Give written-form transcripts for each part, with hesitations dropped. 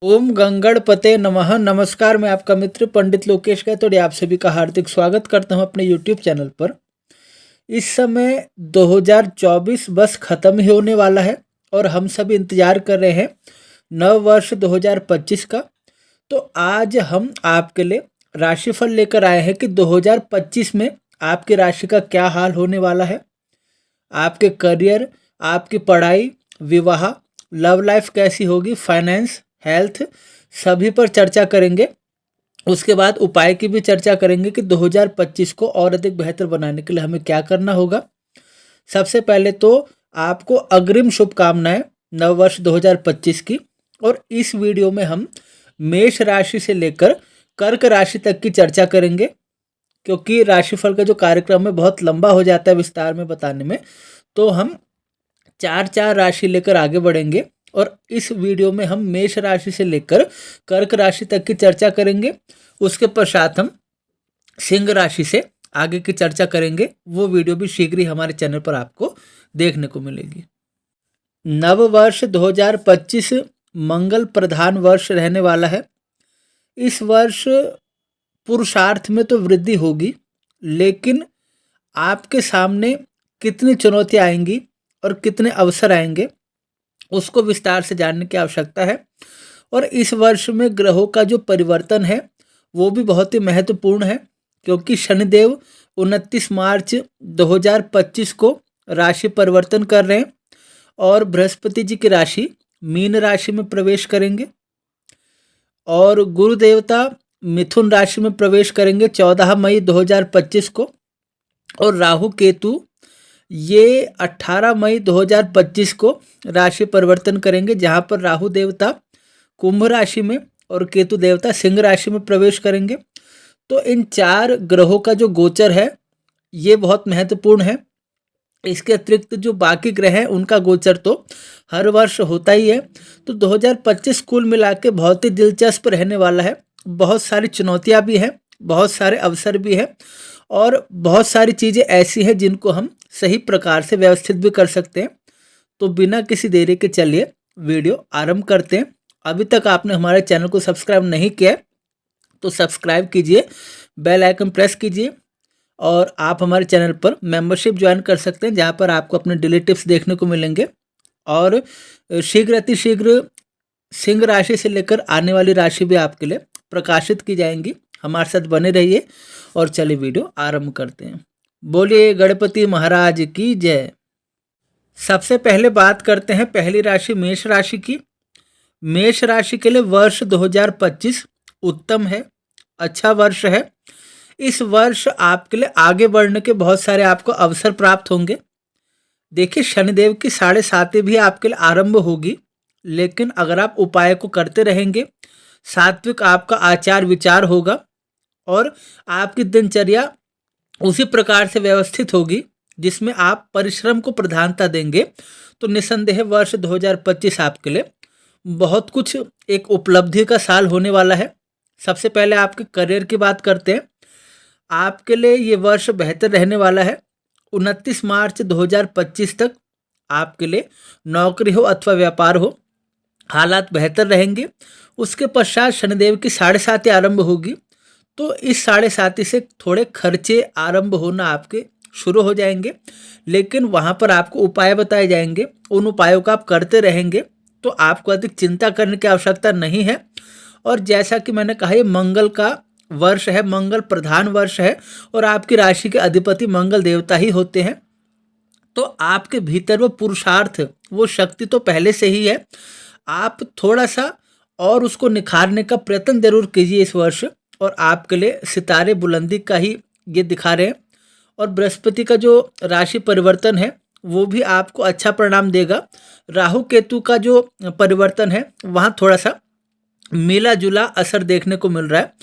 ओम गंगणपते नमः। नमस्कार, मैं आपका मित्र पंडित लोकेश गायतोड़े आप सभी का हार्दिक स्वागत करता हूं अपने यूट्यूब चैनल पर। इस समय 2024 बस ख़त्म ही होने वाला है और हम सभी इंतज़ार कर रहे हैं नव वर्ष 2025 का। तो आज हम आपके लिए राशिफल लेकर आए हैं कि 2025 में आपकी राशि का क्या हाल होने वाला है। आपके करियर, आपकी पढ़ाई, विवाह, लव लाइफ कैसी होगी, फाइनेंस, हेल्थ, सभी पर चर्चा करेंगे। उसके बाद उपाय की भी चर्चा करेंगे कि 2025 को और अधिक बेहतर बनाने के लिए हमें क्या करना होगा। सबसे पहले तो आपको अग्रिम शुभकामनाएं नववर्ष 2025 की। और इस वीडियो में हम मेष राशि से लेकर कर्क राशि तक की चर्चा करेंगे, क्योंकि राशिफल का जो कार्यक्रम है बहुत लंबा हो जाता है विस्तार में बताने में। तो हम चार चार राशि लेकर आगे बढ़ेंगे और इस वीडियो में हम मेष राशि से लेकर कर्क राशि तक की चर्चा करेंगे। उसके पश्चात हम सिंह राशि से आगे की चर्चा करेंगे। वो वीडियो भी शीघ्र ही हमारे चैनल पर आपको देखने को मिलेगी। नव वर्ष 2025 मंगल प्रधान वर्ष रहने वाला है। इस वर्ष पुरुषार्थ में तो वृद्धि होगी, लेकिन आपके सामने कितनी चुनौतियाँ आएंगी और कितने अवसर आएंगे उसको विस्तार से जानने की आवश्यकता है। और इस वर्ष में ग्रहों का जो परिवर्तन है वो भी बहुत ही महत्वपूर्ण है, क्योंकि शनिदेव 29 मार्च 2025 को राशि परिवर्तन कर रहे हैं और बृहस्पति जी की राशि मीन राशि में प्रवेश करेंगे और गुरु देवता मिथुन राशि में प्रवेश करेंगे 14 मई 2025 को। और राहु केतु ये 18 मई 2025 को राशि परिवर्तन करेंगे, जहां पर राहु देवता कुंभ राशि में और केतु देवता सिंह राशि में प्रवेश करेंगे। तो इन चार ग्रहों का जो गोचर है ये बहुत महत्वपूर्ण है। इसके अतिरिक्त जो बाकी ग्रह हैं उनका गोचर तो हर वर्ष होता ही है। तो 2025 कुल मिला के बहुत ही दिलचस्प रहने वाला है। बहुत सारी चुनौतियां भी हैं, बहुत सारे अवसर भी हैं और बहुत सारी चीज़ें ऐसी हैं जिनको हम सही प्रकार से व्यवस्थित भी कर सकते हैं। तो बिना किसी देरी के चलिए वीडियो आरंभ करते हैं। अभी तक आपने हमारे चैनल को सब्सक्राइब नहीं किया है तो सब्सक्राइब कीजिए, बेल आइकन प्रेस कीजिए और आप हमारे चैनल पर मेंबरशिप ज्वाइन कर सकते हैं, जहां पर आपको अपने डेली टिप्स देखने को मिलेंगे। और शीघ्र अतिशीघ्र सिंह राशि से लेकर आने वाली राशि भी आपके लिए प्रकाशित की जाएंगी। हमारे साथ बने रहिए और चलिए वीडियो आरंभ करते हैं। बोलिए गणपति महाराज की जय। सबसे पहले बात करते हैं पहली राशि मेष राशि की। मेष राशि के लिए वर्ष 2025 उत्तम है, अच्छा वर्ष है। इस वर्ष आपके लिए आगे बढ़ने के बहुत सारे आपको अवसर प्राप्त होंगे। देखिए, शनिदेव की 7.5 भी आपके लिए आरंभ होगी, लेकिन अगर आप उपाय को करते रहेंगे, सात्विक आपका आचार विचार होगा और आपकी दिनचर्या उसी प्रकार से व्यवस्थित होगी जिसमें आप परिश्रम को प्रधानता देंगे, तो निसंदेह वर्ष 2025 आपके लिए बहुत कुछ एक उपलब्धि का साल होने वाला है। सबसे पहले आपके करियर की बात करते हैं। आपके लिए ये वर्ष बेहतर रहने वाला है। 29 मार्च 2025 तक आपके लिए नौकरी हो अथवा व्यापार हो, हालात बेहतर रहेंगे। उसके पश्चात शनिदेव की 7.5 आरंभ होगी, तो इस 7.5 से थोड़े खर्चे आरंभ होना आपके शुरू हो जाएंगे, लेकिन वहाँ पर आपको उपाय बताए जाएंगे। उन उपायों का आप करते रहेंगे तो आपको अधिक चिंता करने की आवश्यकता नहीं है। और जैसा कि मैंने कहा, ये मंगल का वर्ष है, मंगल प्रधान वर्ष है और आपकी राशि के अधिपति मंगल देवता ही होते हैं। तो आपके भीतर वो पुरुषार्थ, वो शक्ति तो पहले से ही है। आप थोड़ा सा और उसको निखारने का प्रयत्न जरूर कीजिए इस वर्ष। और आपके लिए सितारे बुलंदी का ही ये दिखा रहे हैं। और बृहस्पति का जो राशि परिवर्तन है वो भी आपको अच्छा परिणाम देगा। राहु केतु का जो परिवर्तन है वहाँ थोड़ा सा मिला जुला असर देखने को मिल रहा है।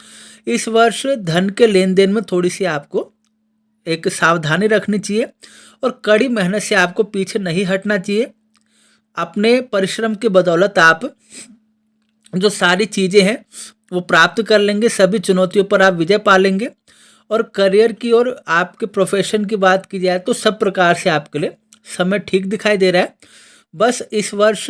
इस वर्ष धन के लेन देन में थोड़ी सी आपको एक सावधानी रखनी चाहिए और कड़ी मेहनत से आपको पीछे नहीं हटना चाहिए। अपने परिश्रम की बदौलत आप जो सारी चीज़ें हैं वो प्राप्त कर लेंगे, सभी चुनौतियों पर आप विजय पा लेंगे। और करियर की और आपके प्रोफेशन की बात की जाए तो सब प्रकार से आपके लिए समय ठीक दिखाई दे रहा है। बस इस वर्ष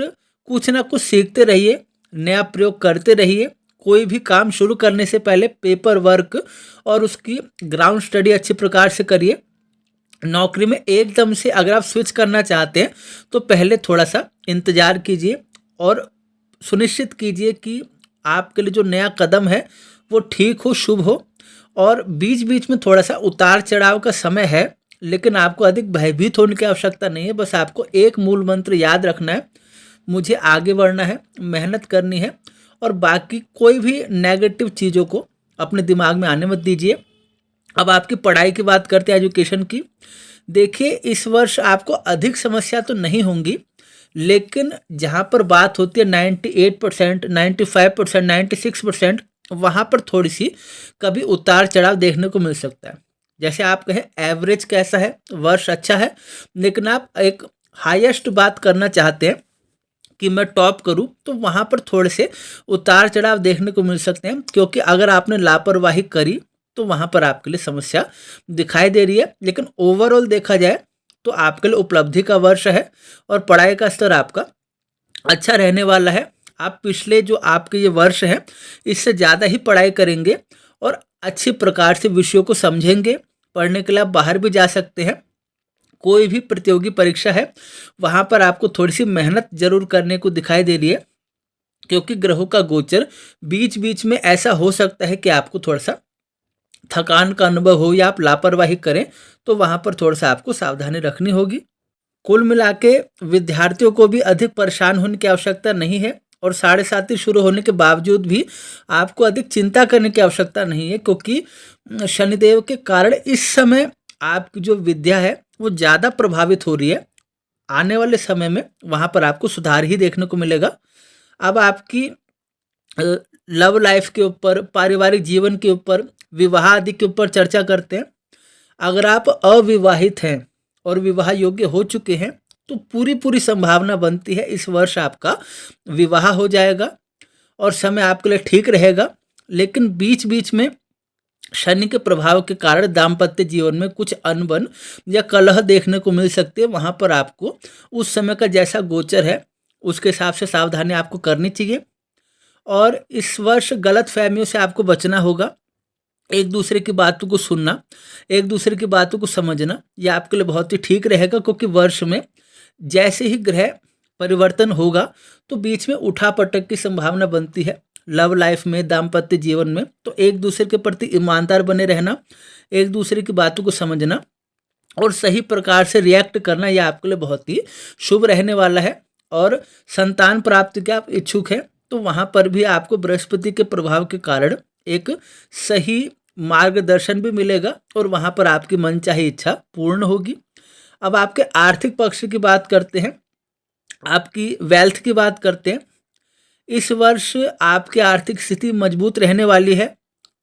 कुछ ना कुछ सीखते रहिए, नया प्रयोग करते रहिए। कोई भी काम शुरू करने से पहले पेपर वर्क और उसकी ग्राउंड स्टडी अच्छी प्रकार से करिए। नौकरी में एकदम से अगर आप स्विच करना चाहते हैं तो पहले थोड़ा सा इंतज़ार कीजिए और सुनिश्चित कीजिए कि आपके लिए जो नया कदम है वो ठीक हो, शुभ हो। और बीच बीच में थोड़ा सा उतार चढ़ाव का समय है, लेकिन आपको अधिक भयभीत होने की आवश्यकता नहीं है। बस आपको एक मूल मंत्र याद रखना है, मुझे आगे बढ़ना है, मेहनत करनी है, और बाकी कोई भी नेगेटिव चीज़ों को अपने दिमाग में आने मत दीजिए। अब आपकी पढ़ाई की बात करते हैं, एजुकेशन की। देखिए, इस वर्ष आपको अधिक समस्या तो नहीं होंगी, लेकिन जहाँ पर बात होती है 98%, 95%, 96%, वहाँ पर थोड़ी सी कभी उतार चढ़ाव देखने को मिल सकता है। जैसे आप कहें एवरेज कैसा है, वर्ष अच्छा है, लेकिन आप एक हाईएस्ट बात करना चाहते हैं कि मैं टॉप करूं, तो वहाँ पर थोड़े से उतार चढ़ाव देखने को मिल सकते हैं। क्योंकि अगर आपने लापरवाही करी तो वहाँ पर आपके लिए समस्या दिखाई दे रही है। लेकिन ओवरऑल देखा जाए तो आपके लिए उपलब्धि का वर्ष है और पढ़ाई का स्तर आपका अच्छा रहने वाला है। आप पिछले जो आपके ये वर्ष हैं इससे ज़्यादा ही पढ़ाई करेंगे और अच्छी प्रकार से विषयों को समझेंगे। पढ़ने के लिए आप बाहर भी जा सकते हैं। कोई भी प्रतियोगी परीक्षा है वहाँ पर आपको थोड़ी सी मेहनत जरूर करने को दिखाई दे रही है, क्योंकि ग्रहों का गोचर बीच बीच में ऐसा हो सकता है कि आपको थोड़ा सा थकान का अनुभव हो या आप लापरवाही करें, तो वहाँ पर थोड़ा सा आपको सावधानी रखनी होगी। कुल मिला के विद्यार्थियों को भी अधिक परेशान होने की आवश्यकता नहीं है, और 7:30 शुरू होने के बावजूद भी आपको अधिक चिंता करने की आवश्यकता नहीं है, क्योंकि शनिदेव के कारण इस समय आपकी जो विद्या है वो ज़्यादा प्रभावित हो रही है। आने वाले समय में वहाँ पर आपको सुधार ही देखने को मिलेगा। अब आपकी लव लाइफ के ऊपर, पारिवारिक जीवन के ऊपर, विवाह आदि के ऊपर चर्चा करते हैं। अगर आप अविवाहित हैं और विवाह योग्य हो चुके हैं तो पूरी पूरी संभावना बनती है इस वर्ष आपका विवाह हो जाएगा और समय आपके लिए ठीक रहेगा। लेकिन बीच बीच में शनि के प्रभाव के कारण दाम्पत्य जीवन में कुछ अनबन या कलह देखने को मिल सकती है। वहाँ पर आपको उस समय का जैसा गोचर है उसके हिसाब से सावधानी आपको करनी चाहिए। और इस वर्ष गलत फहमियों से आपको बचना होगा। एक दूसरे की बातों को सुनना, एक दूसरे की बातों को समझना, यह आपके लिए बहुत ही ठीक रहेगा, क्योंकि वर्ष में जैसे ही ग्रह परिवर्तन होगा तो बीच में उठापटक की संभावना बनती है। लव लाइफ में, दाम्पत्य जीवन में, तो एक दूसरे के प्रति ईमानदार बने रहना, एक दूसरे की बातों को समझना और सही प्रकार से रिएक्ट करना, यह आपके लिए बहुत ही शुभ रहने वाला है। और संतान प्राप्ति के आप इच्छुक हैं तो वहाँ पर भी आपको बृहस्पति के प्रभाव के कारण एक सही मार्गदर्शन भी मिलेगा और वहाँ पर आपकी मनचाही इच्छा पूर्ण होगी। अब आपके आर्थिक पक्ष की बात करते हैं, आपकी वेल्थ की बात करते हैं। इस वर्ष आपकी आर्थिक स्थिति मजबूत रहने वाली है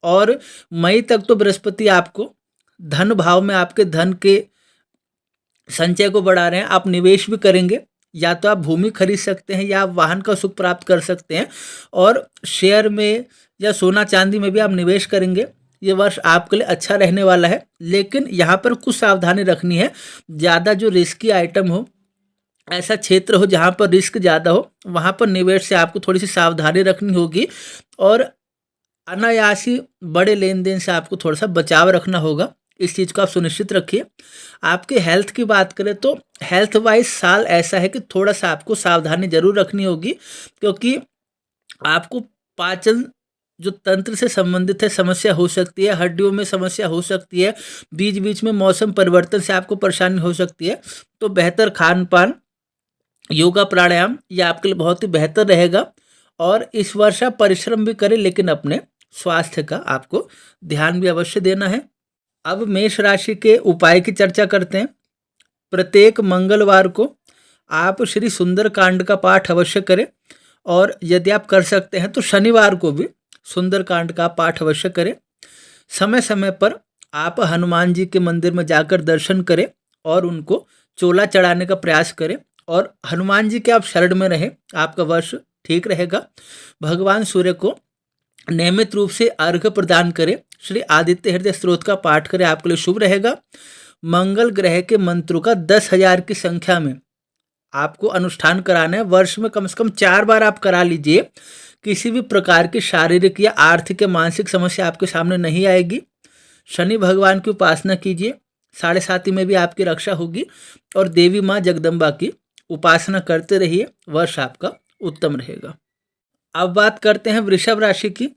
और मई तक तो बृहस्पति आपको धन भाव में आपके धन के संचय को बढ़ा रहे हैं। आप निवेश भी करेंगे, या तो आप भूमि खरीद सकते हैं या आप वाहन का सुख प्राप्त कर सकते हैं, और शेयर में या सोना चांदी में भी आप निवेश करेंगे। ये वर्ष आपके लिए अच्छा रहने वाला है, लेकिन यहाँ पर कुछ सावधानी रखनी है। ज़्यादा जो रिस्की आइटम हो, ऐसा क्षेत्र हो जहाँ पर रिस्क ज़्यादा हो, वहाँ पर निवेश से आपको थोड़ी सी सावधानी रखनी होगी और अनायासी बड़े लेन देन से आपको थोड़ा सा बचाव रखना होगा। इस चीज़ को आप सुनिश्चित रखिए। आपके हेल्थ की बात करें तो हेल्थ वाइज साल ऐसा है कि थोड़ा सा आपको सावधानी जरूर रखनी होगी, क्योंकि आपको पाचन जो तंत्र से संबंधित है समस्या हो सकती है, हड्डियों में समस्या हो सकती है, बीच बीच में मौसम परिवर्तन से आपको परेशानी हो सकती है। तो बेहतर खान पान, योगा, प्राणायाम ये आपके लिए बहुत ही बेहतर रहेगा। और इस वर्ष आप परिश्रम भी करें, लेकिन अपने स्वास्थ्य का आपको ध्यान भी अवश्य देना है। अब मेष राशि के उपाय की चर्चा करते हैं। प्रत्येक मंगलवार को आप श्री सुंदर कांड का पाठ अवश्य करें, और यदि आप कर सकते हैं तो शनिवार को भी सुंदर कांड का पाठ अवश्य करें। समय समय पर आप हनुमान जी के मंदिर में जाकर दर्शन करें और उनको चोला चढ़ाने का प्रयास करें, और हनुमान जी के आप शरण में रहें, आपका वर्ष ठीक रहेगा। भगवान सूर्य को नियमित रूप से अर्घ्य प्रदान करें, श्री आदित्य हृदय स्तोत्र का पाठ करें, आपके लिए शुभ रहेगा। मंगल ग्रह के मंत्रों का 10,000 की संख्या में आपको अनुष्ठान कराना है। वर्ष में कम से कम 4 बार आप करा लीजिए। किसी भी प्रकार की शारीरिक या आर्थिक या मानसिक समस्या आपके सामने नहीं आएगी। शनि भगवान की उपासना कीजिए, साढ़े साती में भी आपकी रक्षा होगी और देवी माँ जगदम्बा की उपासना करते रहिए, वर्ष आपका उत्तम रहेगा। अब बात करते हैं वृषभ राशि की।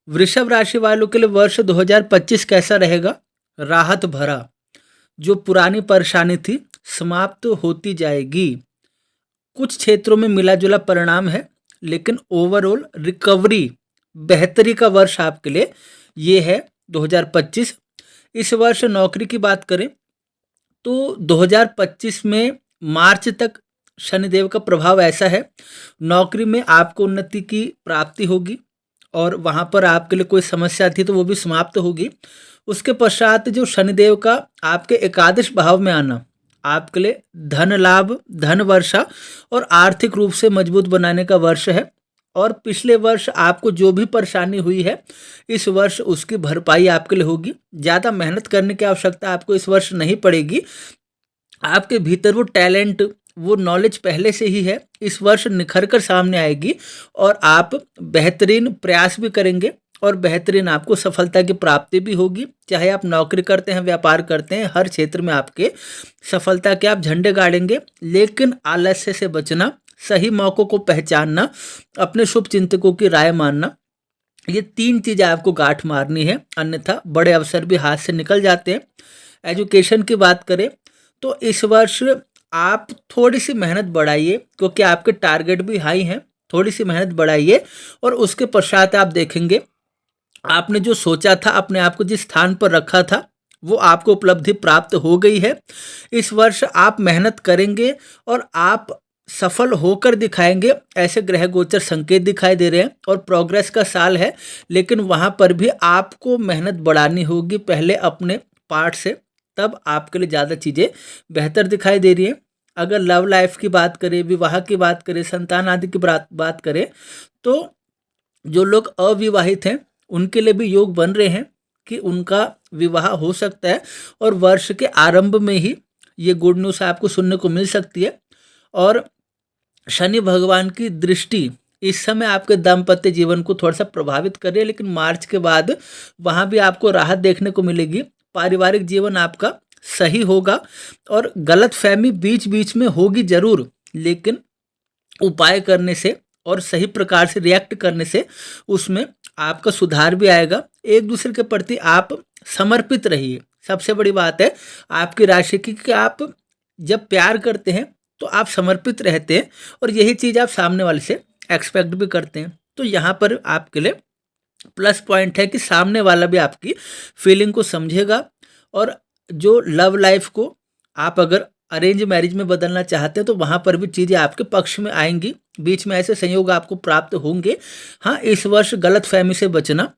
वृषभ राशि वालों के लिए वर्ष 2025 कैसा रहेगा? राहत भरा। जो पुरानी परेशानी थी समाप्त होती जाएगी। कुछ क्षेत्रों में मिला जुला परिणाम है, लेकिन ओवरऑल रिकवरी, बेहतरी का वर्ष आपके लिए ये है 2025। इस वर्ष नौकरी की बात करें तो 2025 में मार्च तक शनिदेव का प्रभाव ऐसा है, नौकरी में आपको उन्नति की प्राप्ति होगी और वहाँ पर आपके लिए कोई समस्या थी तो वो भी समाप्त होगी। उसके पश्चात जो शनिदेव का आपके एकादश भाव में आना आपके लिए धन लाभ, धन वर्षा और आर्थिक रूप से मजबूत बनाने का वर्ष है। और पिछले वर्ष आपको जो भी परेशानी हुई है इस वर्ष उसकी भरपाई आपके लिए होगी। ज़्यादा मेहनत करने की आवश्यकता आपको इस वर्ष नहीं पड़ेगी। आपके भीतर वो टैलेंट, वो नॉलेज पहले से ही है, इस वर्ष निखर कर सामने आएगी और आप बेहतरीन प्रयास भी करेंगे और बेहतरीन आपको सफलता की प्राप्ति भी होगी। चाहे आप नौकरी करते हैं, व्यापार करते हैं, हर क्षेत्र में आपके सफलता के आप झंडे गाड़ेंगे। लेकिन आलस्य से बचना, सही मौक़ों को पहचानना, अपने शुभ चिंतकों की राय मानना, ये 3 चीज़ें आपको गांठ मारनी है, अन्यथा बड़े अवसर भी हाथ से निकल जाते हैं। एजुकेशन की बात करें तो इस वर्ष आप थोड़ी सी मेहनत बढ़ाइए, क्योंकि आपके टारगेट भी हाई हैं। थोड़ी सी मेहनत बढ़ाइए और उसके पश्चात आप देखेंगे आपने जो सोचा था, अपने आप को जिस स्थान पर रखा था, वो आपको उपलब्धि प्राप्त हो गई है। इस वर्ष आप मेहनत करेंगे और आप सफल होकर दिखाएंगे, ऐसे ग्रह गोचर संकेत दिखाई दे रहे हैं। और प्रोग्रेस का साल है, लेकिन वहाँ पर भी आपको मेहनत बढ़ानी होगी पहले अपने पार्ट से, तब आपके लिए ज़्यादा चीज़ें बेहतर दिखाई दे रही हैं। अगर लव लाइफ की बात करें, विवाह की बात करें, संतान आदि की बात करें तो जो लोग अविवाहित हैं उनके लिए भी योग बन रहे हैं कि उनका विवाह हो सकता है और वर्ष के आरंभ में ही ये गुड न्यूज़ आपको सुनने को मिल सकती है। और शनि भगवान की दृष्टि इस समय आपके दाम्पत्य जीवन को थोड़ा सा प्रभावित कर रही है, लेकिन मार्च के बाद वहाँ भी आपको राहत देखने को मिलेगी। पारिवारिक जीवन आपका सही होगा और गलतफहमी बीच बीच में होगी जरूर, लेकिन उपाय करने से और सही प्रकार से रिएक्ट करने से उसमें आपका सुधार भी आएगा। एक दूसरे के प्रति आप समर्पित रहिए। सबसे बड़ी बात है आपकी राशि की कि आप जब प्यार करते हैं तो आप समर्पित रहते हैं और यही चीज़ आप सामने वाले से एक्सपेक्ट भी करते हैं। तो यहाँ पर आपके लिए प्लस पॉइंट है कि सामने वाला भी आपकी फीलिंग को समझेगा। और जो लव लाइफ को आप अगर अरेंज मैरिज में बदलना चाहते हैं तो वहाँ पर भी चीज़ें आपके पक्ष में आएंगी, बीच में ऐसे संयोग आपको प्राप्त होंगे। हाँ, इस वर्ष गलतफहमी से बचना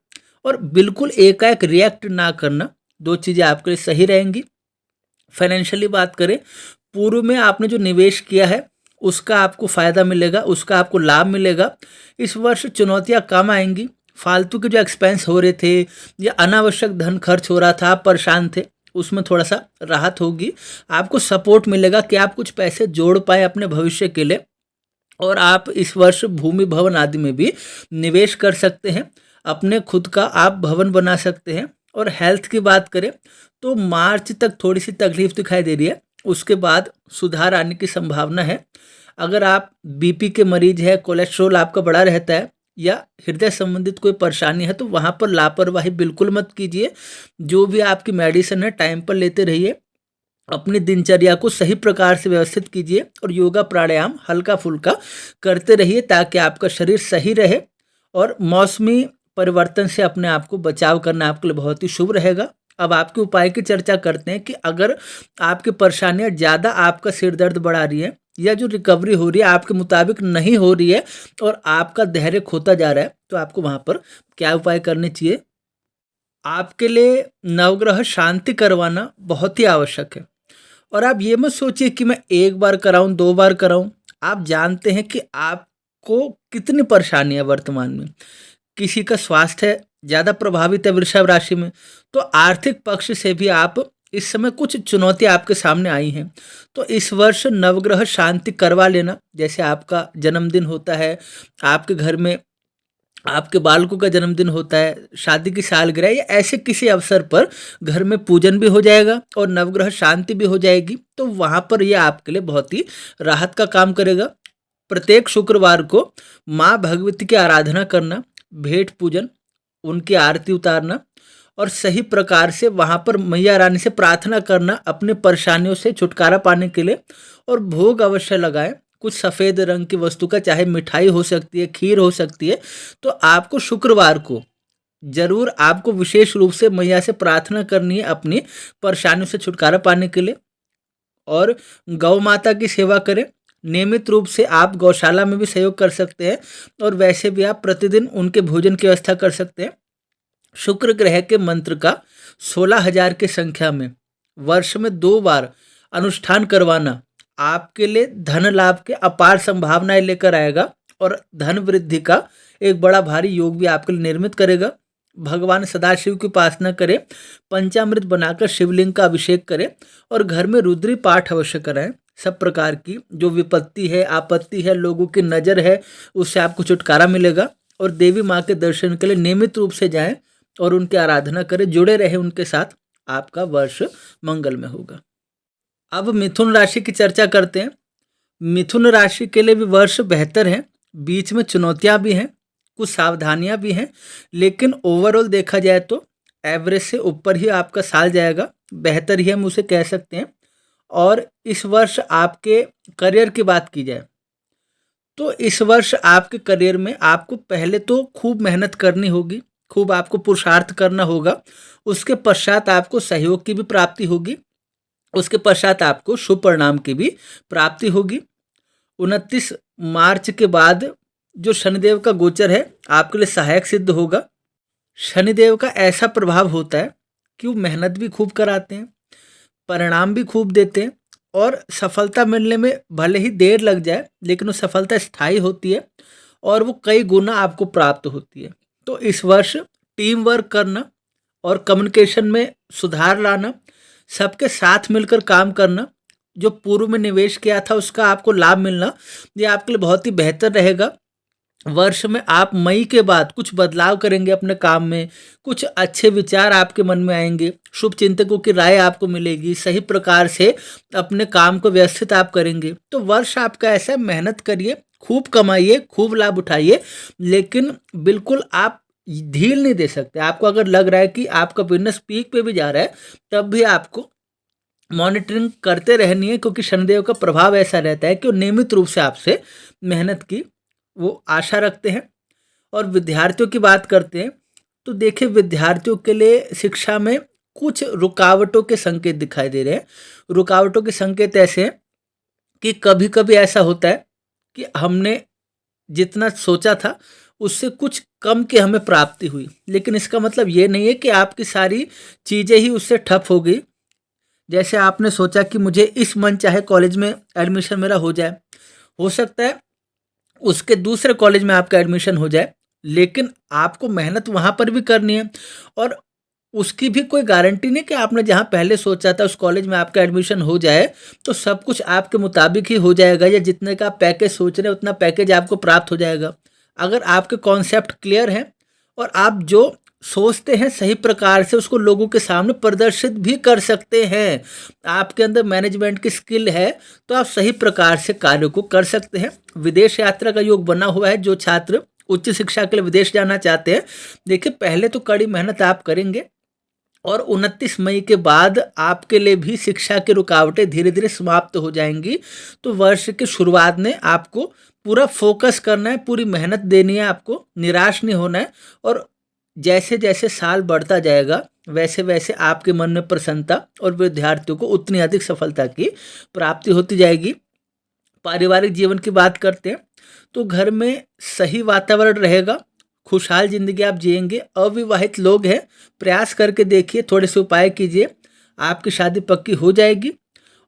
और बिल्कुल एकाएक रिएक्ट ना करना, 2 चीज़ें आपके लिए सही रहेंगी। फाइनेंशियली बात करें, पूर्व में आपने जो निवेश किया है उसका आपको फ़ायदा मिलेगा, उसका आपको लाभ मिलेगा। इस वर्ष चुनौतियाँ कम आएंगी। फालतू के जो एक्सपेंस हो रहे थे या अनावश्यक धन खर्च हो रहा था, आप परेशान थे, उसमें थोड़ा सा राहत होगी। आपको सपोर्ट मिलेगा कि आप कुछ पैसे जोड़ पाए अपने भविष्य के लिए और आप इस वर्ष भूमि भवन आदि में भी निवेश कर सकते हैं। अपने खुद का आप भवन बना सकते हैं। और हेल्थ की बात करें तो मार्च तक थोड़ी सी तकलीफ दिखाई दे रही है, उसके बाद सुधार आने की संभावना है। अगर आप बीपी के मरीज है, कोलेस्ट्रॉल आपका बढ़ा रहता है या हृदय संबंधित कोई परेशानी है तो वहाँ पर लापरवाही बिल्कुल मत कीजिए। जो भी आपकी मेडिसिन है टाइम पर लेते रहिए। अपनी दिनचर्या को सही प्रकार से व्यवस्थित कीजिए और योगा प्राणायाम हल्का फुल्का करते रहिए ताकि आपका शरीर सही रहे। और मौसमी परिवर्तन से अपने आप को बचाव करना आपके लिए बहुत ही शुभ रहेगा। अब आपके उपाय की चर्चा करते हैं कि अगर आपकी परेशानियां ज़्यादा आपका सिर दर्द बढ़ा रही है या जो रिकवरी हो रही है आपके मुताबिक नहीं हो रही है और आपका धैर्य खोता जा रहा है, तो आपको वहाँ पर क्या उपाय करने चाहिए। आपके लिए नवग्रह शांति करवाना बहुत ही आवश्यक है। और आप ये मत सोचिए कि मैं 1 बार कराऊं, 2 बार कराऊं। आप जानते हैं कि आपको कितनी परेशानी है वर्तमान में। किसी का स्वास्थ्य ज़्यादा प्रभावित है वृषभ राशि में, तो आर्थिक पक्ष से भी आप इस समय कुछ चुनौतियाँ आपके सामने आई हैं। तो इस वर्ष नवग्रह शांति करवा लेना, जैसे आपका जन्मदिन होता है, आपके घर में आपके बालकों का जन्मदिन होता है, शादी की सालगिरह या ऐसे किसी अवसर पर घर में पूजन भी हो जाएगा और नवग्रह शांति भी हो जाएगी। तो वहाँ पर ये आपके लिए बहुत ही राहत का काम करेगा। प्रत्येक शुक्रवार को माँ भगवती की आराधना करना, भेंट पूजन, उनकी आरती उतारना और सही प्रकार से वहाँ पर मैया रानी से प्रार्थना करना अपने परेशानियों से छुटकारा पाने के लिए, और भोग अवश्य लगाएं कुछ सफ़ेद रंग की वस्तु का, चाहे मिठाई हो सकती है, खीर हो सकती है। तो आपको शुक्रवार को जरूर आपको विशेष रूप से मैया से प्रार्थना करनी है अपनी परेशानियों से छुटकारा पाने के लिए। और गौ माता की सेवा करें। नियमित रूप से आप गौशाला में भी सहयोग कर सकते हैं और वैसे भी आप प्रतिदिन उनके भोजन की व्यवस्था कर सकते हैं। शुक्र ग्रह के मंत्र का 16,000 की संख्या में वर्ष में 2 बार अनुष्ठान करवाना आपके लिए धन लाभ के अपार संभावनाएं लेकर आएगा और धन वृद्धि का एक बड़ा भारी योग भी आपके लिए निर्मित करेगा। भगवान सदाशिव की उपासना करें, पंचामृत बनाकर शिवलिंग का अभिषेक करें और घर में रुद्री पाठ अवश्य कराएं। सब प्रकार की जो विपत्ति है, आपत्ति है, लोगों की नज़र है, उससे आपको छुटकारा मिलेगा। और देवी माँ के दर्शन के लिए नियमित रूप से जाएं और उनकी आराधना करें, जुड़े रहे उनके साथ, आपका वर्ष मंगलमय होगा। अब मिथुन राशि की चर्चा करते हैं। मिथुन राशि के लिए भी वर्ष बेहतर है, बीच में चुनौतियां भी हैं, कुछ सावधानियां भी हैं, लेकिन ओवरऑल देखा जाए तो एवरेज से ऊपर ही आपका साल जाएगा, बेहतर ही हम उसे कह सकते हैं। और इस वर्ष आपके करियर की बात की जाए तो इस वर्ष आपके करियर में आपको पहले तो खूब मेहनत करनी होगी, खूब आपको पुरुषार्थ करना होगा। उसके पश्चात आपको सहयोग की भी प्राप्ति होगी, उसके पश्चात आपको शुभ परिणाम की भी प्राप्ति होगी। 29 मार्च के बाद जो शनिदेव का गोचर है आपके लिए सहायक सिद्ध होगा। शनिदेव का ऐसा प्रभाव होता है कि वो मेहनत भी खूब कराते हैं, परिणाम भी खूब देते हैं और सफलता मिलने में भले ही देर लग जाए लेकिन वो सफलता स्थायी होती है और वो कई गुना आपको प्राप्त होती है। तो इस वर्ष टीम वर्क करना और कम्युनिकेशन में सुधार लाना, सबके साथ मिलकर काम करना, जो पूर्व में निवेश किया था उसका आपको लाभ मिलना, ये आपके लिए बहुत ही बेहतर रहेगा। वर्ष में आप मई के बाद कुछ बदलाव करेंगे अपने काम में, कुछ अच्छे विचार आपके मन में आएंगे, शुभ चिंतकों की राय आपको मिलेगी, सही प्रकार से अपने काम को व्यवस्थित आप करेंगे। तो वर्ष आपका ऐसा है, मेहनत करिए, खूब कमाइए, खूब लाभ उठाइए, लेकिन बिल्कुल आप ढील नहीं दे सकते। आपको अगर लग रहा है कि आपका बिजनेस पीक पे भी जा रहा है तब भी आपको मॉनिटरिंग करते रहनी है, क्योंकि शनिदेव का प्रभाव ऐसा रहता है कि वो नियमित रूप से आपसे मेहनत की वो आशा रखते हैं। और विद्यार्थियों की बात करते हैं तो देखिए, विद्यार्थियों के लिए शिक्षा में कुछ रुकावटों के संकेत दिखाई दे रहे हैं। रुकावटों के संकेत ऐसे हैं कि कभी कभी ऐसा होता है कि हमने जितना सोचा था उससे कुछ कम की हमें प्राप्ति हुई, लेकिन इसका मतलब ये नहीं है कि आपकी सारी चीज़ें ही उससे ठप हो गई। जैसे आपने सोचा कि मुझे इस मन चाहे कॉलेज में एडमिशन मेरा हो जाए, हो सकता है उसके दूसरे कॉलेज में आपका एडमिशन हो जाए, लेकिन आपको मेहनत वहाँ पर भी करनी है और उसकी भी कोई गारंटी नहीं कि आपने जहाँ पहले सोचा था उस कॉलेज में आपका एडमिशन हो जाए तो सब कुछ आपके मुताबिक ही हो जाएगा, या जितने का आप पैकेज सोच रहे हैं उतना पैकेज आपको प्राप्त हो जाएगा। अगर आपके कॉन्सेप्ट क्लियर हैं और आप जो सोचते हैं सही प्रकार से उसको लोगों के सामने प्रदर्शित भी कर सकते हैं, आपके अंदर मैनेजमेंट की स्किल है, तो आप सही प्रकार से कार्य को कर सकते हैं। विदेश यात्रा का योग बना हुआ है। जो छात्र उच्च शिक्षा के लिए विदेश जाना चाहते हैं, देखिए पहले तो कड़ी मेहनत आप करेंगे और 29 मई के बाद आपके लिए भी शिक्षा की रुकावटें धीरे धीरे समाप्त हो जाएंगी। तो वर्ष की शुरुआत में आपको पूरा फोकस करना है, पूरी मेहनत देनी है, आपको निराश नहीं होना है। और जैसे जैसे साल बढ़ता जाएगा वैसे वैसे आपके मन में प्रसन्नता और विद्यार्थियों को उतनी अधिक सफलता की प्राप्ति होती जाएगी। पारिवारिक जीवन की बात करते हैं तो घर में सही वातावरण रहेगा, खुशहाल जिंदगी आप जिएंगे। अविवाहित लोग हैं, प्रयास करके देखिए, थोड़े से उपाय कीजिए, आपकी शादी पक्की हो जाएगी।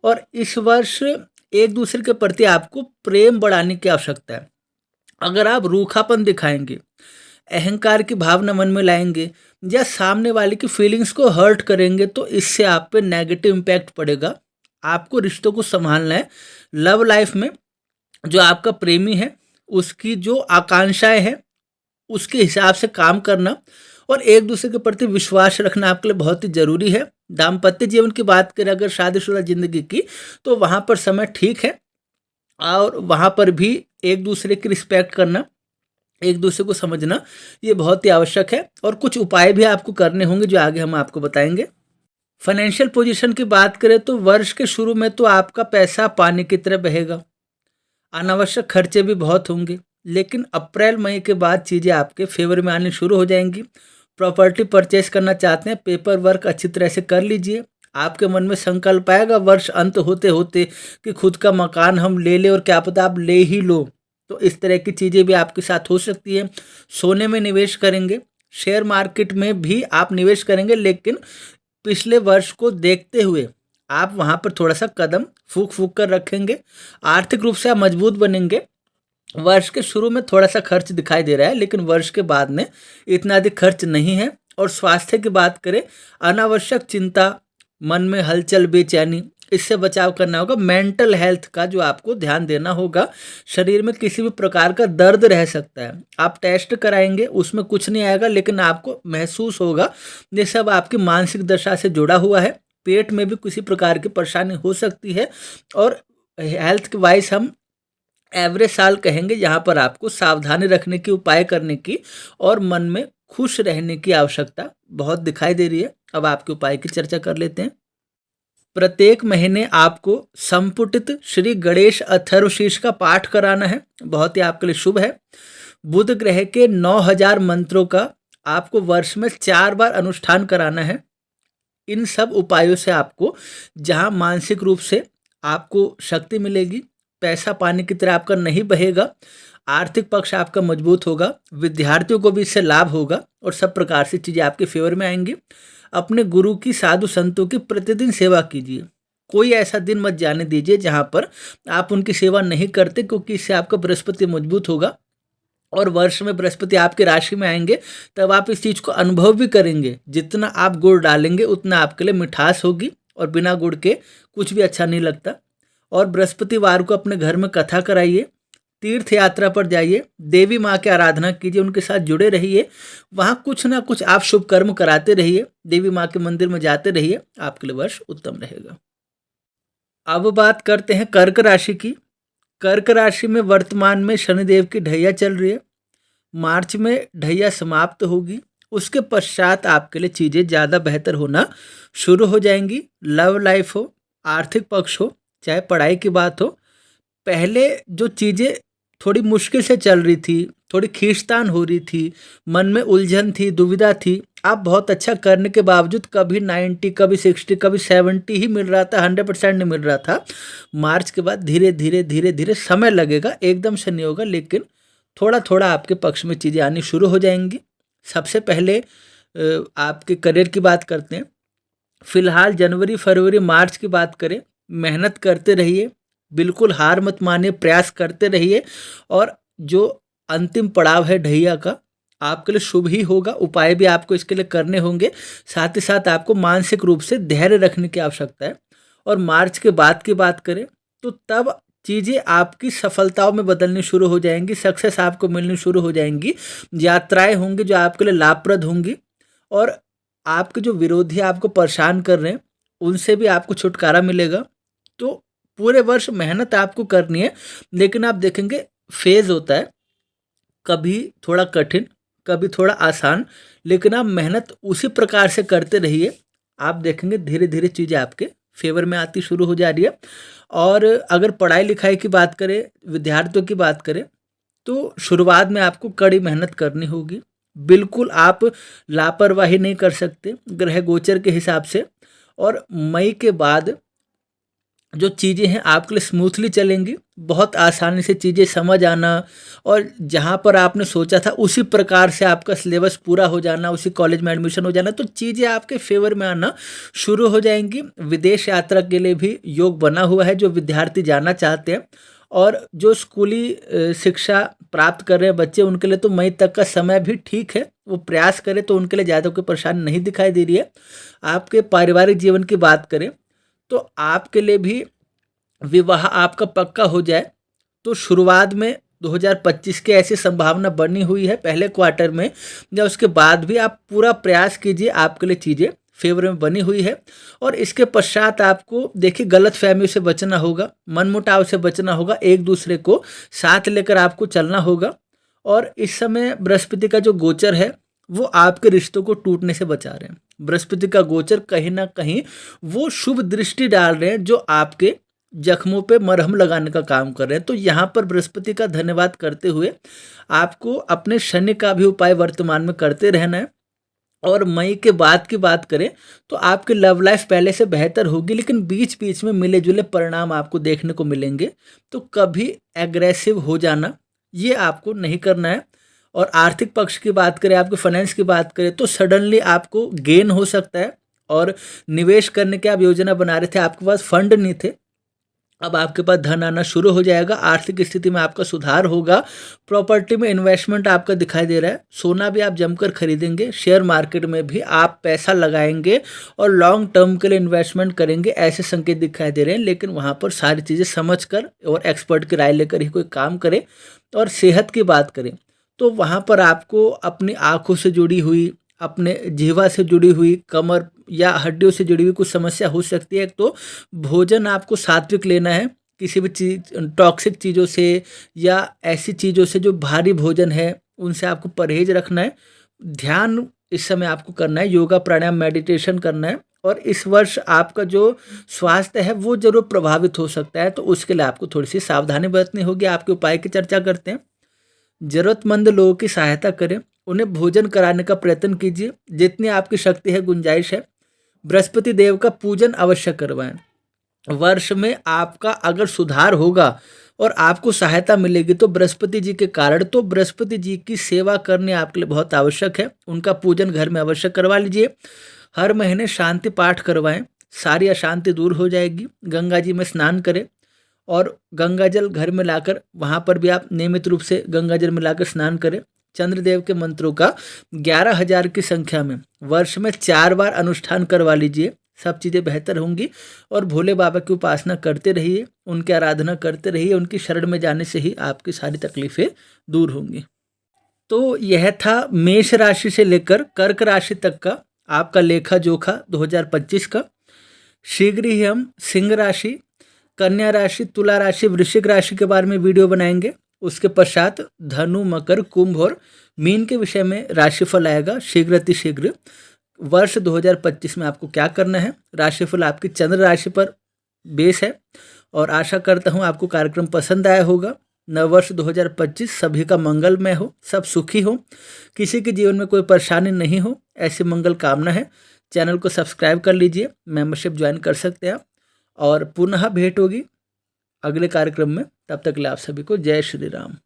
और इस वर्ष एक दूसरे के प्रति आपको प्रेम बढ़ाने की आवश्यकता है। अगर आप रूखापन दिखाएंगे, अहंकार की भावना मन में लाएंगे या सामने वाले की फीलिंग्स को हर्ट करेंगे तो इससे आप पे नेगेटिव इम्पैक्ट पड़ेगा। आपको रिश्तों को संभालना है। लव लाइफ में जो आपका प्रेमी है उसकी जो आकांक्षाएं हैं उसके हिसाब से काम करना और एक दूसरे के प्रति विश्वास रखना आपके लिए बहुत ही ज़रूरी है। दाम्पत्य जीवन की बात करें अगर शादीशुदा ज़िंदगी की, तो वहाँ पर समय ठीक है और वहाँ पर भी एक दूसरे की रिस्पेक्ट करना, एक दूसरे को समझना, ये बहुत ही आवश्यक है। और कुछ उपाय भी आपको करने होंगे जो आगे हम आपको बताएंगे। फाइनेंशियल पोजीशन की बात करें तो वर्ष के शुरू में तो आपका पैसा पानी की तरह बहेगा, अनावश्यक खर्चे भी बहुत होंगे, लेकिन अप्रैल मई के बाद चीज़ें आपके फेवर में आनी शुरू हो जाएंगी। प्रॉपर्टी परचेस करना चाहते हैं, पेपर वर्क अच्छी तरह से कर लीजिए। आपके मन में संकल्प आएगा वर्ष अंत होते होते कि खुद का मकान हम ले लें, और क्या पता आप ले ही लो। तो इस तरह की चीज़ें भी आपके साथ हो सकती है। सोने में निवेश करेंगे, शेयर मार्केट में भी आप निवेश करेंगे, लेकिन पिछले वर्ष को देखते हुए आप वहाँ पर थोड़ा सा कदम फूक फूक कर रखेंगे। आर्थिक रूप से आप मजबूत बनेंगे। वर्ष के शुरू में थोड़ा सा खर्च दिखाई दे रहा है, लेकिन वर्ष के बाद में इतना अधिक खर्च नहीं है। और स्वास्थ्य की बात करें, अनावश्यक चिंता, मन में हलचल, बेचैनी, इससे बचाव करना होगा। मेंटल हेल्थ का जो आपको ध्यान देना होगा। शरीर में किसी भी प्रकार का दर्द रह सकता है, आप टेस्ट कराएंगे उसमें कुछ नहीं आएगा, लेकिन आपको महसूस होगा ये सब आपकी मानसिक दशा से जुड़ा हुआ है। पेट में भी किसी प्रकार की परेशानी हो सकती है। और हेल्थ के वाइज हम एवरेज साल कहेंगे, यहाँ पर आपको सावधानी रखने की, उपाय करने की और मन में खुश रहने की आवश्यकता बहुत दिखाई दे रही है। अब आपके उपाय की चर्चा कर लेते हैं। प्रत्येक महीने आपको संपुटित श्री गणेश अथर्वशीर्ष का पाठ कराना है, बहुत ही आपके लिए शुभ है। बुध ग्रह के 9000 मंत्रों का आपको वर्ष में 4 बार अनुष्ठान कराना है। इन सब उपायों से आपको जहां मानसिक रूप से आपको शक्ति मिलेगी, पैसा पानी की तरह आपका नहीं बहेगा, आर्थिक पक्ष आपका मजबूत होगा, विद्यार्थियों को भी इससे लाभ होगा और सब प्रकार से चीज़ें आपके फेवर में आएंगी। अपने गुरु की, साधु संतों की प्रतिदिन सेवा कीजिए। कोई ऐसा दिन मत जाने दीजिए जहां पर आप उनकी सेवा नहीं करते, क्योंकि इससे आपका बृहस्पति मजबूत होगा। और वर्ष में बृहस्पति आपकी राशि में आएंगे तब आप इस चीज़ को अनुभव भी करेंगे। जितना आप गुड़ डालेंगे उतना आपके लिए मिठास होगी, और बिना गुड़ के कुछ भी अच्छा नहीं लगता। और बृहस्पतिवार को अपने घर में कथा कराइए, तीर्थ यात्रा पर जाइए, देवी माँ की आराधना कीजिए, उनके साथ जुड़े रहिए। वहाँ कुछ ना कुछ आप शुभ कर्म कराते रहिए, देवी माँ के मंदिर में जाते रहिए, आपके लिए वर्ष उत्तम रहेगा। अब बात करते हैं कर्क राशि की। कर्क राशि में वर्तमान में शनिदेव की ढैया चल रही है। मार्च में ढैया समाप्त होगी, उसके पश्चात आपके लिए चीज़ें ज़्यादा बेहतर होना शुरू हो जाएंगी। लव लाइफ हो, आर्थिक पक्ष हो, चाहे पढ़ाई की बात हो, पहले जो चीज़ें थोड़ी मुश्किल से चल रही थी, थोड़ी खींचतान हो रही थी, मन में उलझन थी, दुविधा थी, आप बहुत अच्छा करने के बावजूद कभी 90, कभी 60, कभी 70 ही मिल रहा था, 100% नहीं मिल रहा था। मार्च के बाद धीरे धीरे धीरे धीरे समय लगेगा, एकदम से नहीं होगा, लेकिन थोड़ा थोड़ा आपके पक्ष में चीज़ें आनी शुरू हो जाएंगी। सबसे पहले आपके करियर की बात करते हैं। फिलहाल जनवरी, फरवरी, मार्च की बात करें, मेहनत करते रहिए, बिल्कुल हार मत मानिए, प्रयास करते रहिए। और जो अंतिम पड़ाव है ढैया का, आपके लिए शुभ ही होगा। उपाय भी आपको इसके लिए करने होंगे, साथ ही साथ आपको मानसिक रूप से धैर्य रखने की आवश्यकता है। और मार्च के बाद की बात करें तो तब चीज़ें आपकी सफलताओं में बदलनी शुरू हो जाएंगी, सक्सेस आपको मिलनी शुरू हो जाएंगी, यात्राएं होंगी जो आपके लिए लाभप्रद होंगी। और आपके जो विरोधी आपको परेशान कर रहे हैं उनसे भी आपको छुटकारा मिलेगा। तो पूरे वर्ष मेहनत आपको करनी है, लेकिन आप देखेंगे फेज होता है, कभी थोड़ा कठिन, कभी थोड़ा आसान, लेकिन आप मेहनत उसी प्रकार से करते रहिए। आप देखेंगे धीरे धीरे चीज़ें आपके फेवर में आती शुरू हो जा रही है। और अगर पढ़ाई लिखाई की बात करें, विद्यार्थियों की बात करें, तो शुरुआत में आपको कड़ी मेहनत करनी होगी। बिल्कुल आप लापरवाही नहीं कर सकते ग्रह गोचर के हिसाब से। और मई के बाद जो चीज़ें हैं आपके लिए स्मूथली चलेंगी, बहुत आसानी से चीज़ें समझ आना, और जहाँ पर आपने सोचा था उसी प्रकार से आपका सिलेबस पूरा हो जाना, उसी कॉलेज में एडमिशन हो जाना, तो चीज़ें आपके फेवर में आना शुरू हो जाएंगी। विदेश यात्रा के लिए भी योग बना हुआ है, जो विद्यार्थी जाना चाहते हैं। और जो स्कूली शिक्षा प्राप्त कर रहे हैं बच्चे, उनके लिए तो मई तक का समय भी ठीक है, वो प्रयास करें तो उनके लिए ज़्यादा कोई परेशानी नहीं दिखाई दे रही है। आपके पारिवारिक जीवन की बात करें तो आपके लिए भी विवाह आपका पक्का हो जाए तो शुरुआत में 2025 के ऐसी संभावना बनी हुई है पहले क्वार्टर में, या उसके बाद भी आप पूरा प्रयास कीजिए, आपके लिए चीज़ें फेवर में बनी हुई है। और इसके पश्चात आपको देखिए गलत फहमियों से बचना होगा, मनमुटाव से बचना होगा, एक दूसरे को साथ लेकर आपको चलना होगा। और इस समय बृहस्पति का जो गोचर है वो आपके रिश्तों को टूटने से बचा रहे हैं। बृहस्पति का गोचर कहीं ना कहीं वो शुभ दृष्टि डाल रहे हैं जो आपके जख्मों पे मरहम लगाने का काम कर रहे हैं। तो यहाँ पर बृहस्पति का धन्यवाद करते हुए आपको अपने शनि का भी उपाय वर्तमान में करते रहना है। और मई के बाद की बात करें तो आपकी लव लाइफ पहले से बेहतर होगी, लेकिन बीच बीच में मिले जुले परिणाम आपको देखने को मिलेंगे। तो कभी एग्रेसिव हो जाना ये आपको नहीं करना है। और आर्थिक पक्ष की बात करें, आपके फाइनेंस की बात करें तो सडनली आपको गेन हो सकता है। और निवेश करने की आप योजना बना रहे थे, आपके पास फंड नहीं थे, अब आपके पास धन आना शुरू हो जाएगा, आर्थिक स्थिति में आपका सुधार होगा। प्रॉपर्टी में इन्वेस्टमेंट आपका दिखाई दे रहा है, सोना भी आप जमकर खरीदेंगे, शेयर मार्केट में भी आप पैसा लगाएंगे और लॉन्ग टर्म के लिए इन्वेस्टमेंट करेंगे, ऐसे संकेत दिखाई दे रहे हैं। लेकिन वहाँ पर सारी चीज़ें समझ कर और एक्सपर्ट की राय लेकर ही कोई काम करें। और सेहत की बात करें तो वहाँ पर आपको अपनी आँखों से जुड़ी हुई, अपने जीवा से जुड़ी हुई, कमर या हड्डियों से जुड़ी हुई कुछ समस्या हो सकती है। तो भोजन आपको सात्विक लेना है, किसी भी चीज़ टॉक्सिक चीज़ों से या ऐसी चीज़ों से जो भारी भोजन है उनसे आपको परहेज रखना है। ध्यान इस समय आपको करना है, योगा प्राणायाम मेडिटेशन करना है। और इस वर्ष आपका जो स्वास्थ्य है वो जरूर प्रभावित हो सकता है, तो उसके लिए आपको थोड़ी सी सावधानी बरतनी होगी। आपके उपाय की चर्चा करते हैं। जरूरतमंद लोगों की सहायता करें, उन्हें भोजन कराने का प्रयत्न कीजिए, जितनी आपकी शक्ति है, गुंजाइश है। बृहस्पति देव का पूजन अवश्य करवाएं। वर्ष में आपका अगर सुधार होगा और आपको सहायता मिलेगी तो बृहस्पति जी के कारण, तो बृहस्पति जी की सेवा करनी आपके लिए बहुत आवश्यक है। उनका पूजन घर में अवश्य करवा लीजिए। हर महीने शांति पाठ करवाएं, सारी अशांति दूर हो जाएगी। गंगा जी में स्नान करें और गंगा जल घर में लाकर वहाँ पर भी आप नियमित रूप से गंगा जल मिलाकर स्नान करें। चंद्रदेव के मंत्रों का 11,000 की संख्या में वर्ष में 4 बार अनुष्ठान करवा लीजिए, सब चीज़ें बेहतर होंगी। और भोले बाबा की उपासना करते रहिए, उनकी आराधना करते रहिए, उनकी शरण में जाने से ही आपकी सारी तकलीफ़ें दूर होंगी। तो यह था मेष राशि से लेकर कर्क राशि तक का आपका लेखा जोखा 2025 का। शीघ्र ही हम सिंह राशि, कन्या राशि, तुला राशि, वृश्चिक राशि के बारे में वीडियो बनाएंगे। उसके पश्चात धनु, मकर, कुंभ और मीन के विषय में राशिफल आएगा शीघ्र अतिशीघ्र। वर्ष 2025 में आपको क्या करना है, राशिफल आपकी चंद्र राशि पर बेस है। और आशा करता हूँ आपको कार्यक्रम पसंद आया होगा। नववर्ष 2025 सभी का मंगलमय हो, सब सुखी हो, किसी के जीवन में कोई परेशानी नहीं हो, ऐसी मंगल कामना है। चैनल को सब्सक्राइब कर लीजिए, मेंबरशिप ज्वाइन कर सकते हैं आप। और पुनः भेंट होगी अगले कार्यक्रम में, तब तक के लिए आप सभी को जय श्री राम।